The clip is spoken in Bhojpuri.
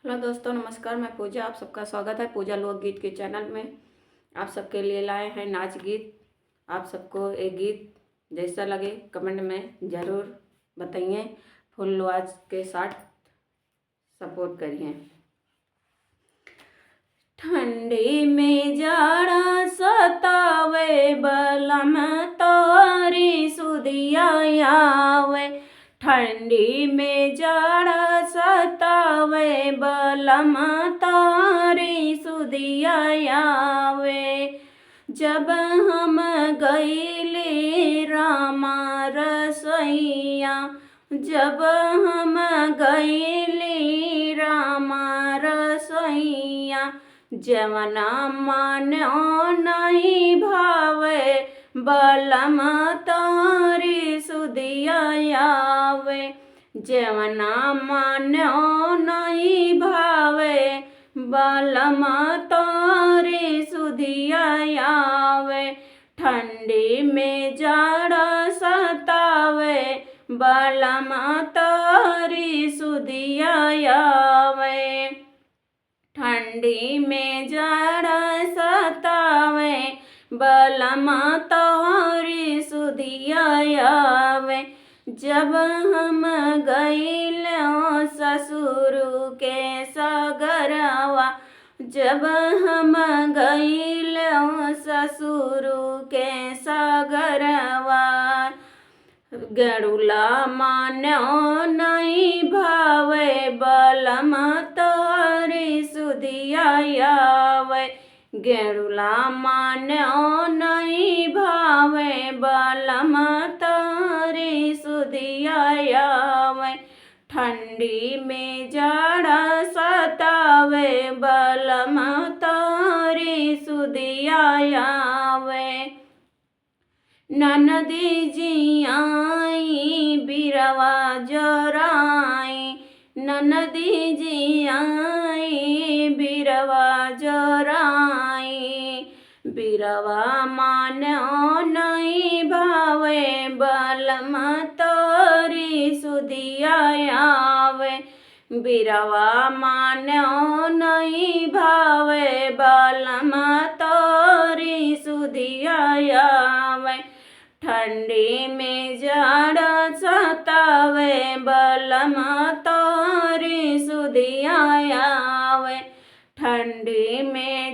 हेलो दोस्तों, नमस्कार। मैं पूजा, आप सबका स्वागत है पूजा लोकगीत के चैनल में। आप सबके लिए लाए हैं नाच गीत। आप सबको एक गीत जैसा लगे कमेंट में ज़रूर बताइए। फुल आवाज के साथ सपोर्ट करिए। ठंडी में जाड़ा सतावे बलम तारी सुदिया आवे। ठंडी में जाड़ा सतावे बलम तारी सुदिया आवे। जब हम गईले रामा रसैया, जब हम गईले रामा रसैया, जवना मानो नहीं भावे बलम तारी सुदिया आवे। जवना मानो नहीं भावे बलम तारी सुदिया आवे। ठंडी में जाड़ा सतावे बलम तारी सुदिया आवे। ठंडी में जाड़ा सतावे बलम तारी सुदिया आवे। जब हम गईलो ससुर के सगरवा, जब हम गईलो ससुर के सगरवा, गरुला मानो नहीं भावे बलम तारी सुदिया आवे। गरुला मानो नहीं भावे बलम तारी सुदिया आवे। ठंडी में जाड़ा सतावे बलम तारी सुदिया आवे। ननदी जी आई बिरवा जोराई, ननदी जी आई बिरवा जोराई। बिरवा मानो नहीं भावे बलम तारी सुदिया आवे। बिरवा मानो नहीं भावे बलम तारी सुदिया आवे। ठंडी में जाड़ा सतावे बलम तारी सुदिया आवे। ठंडी में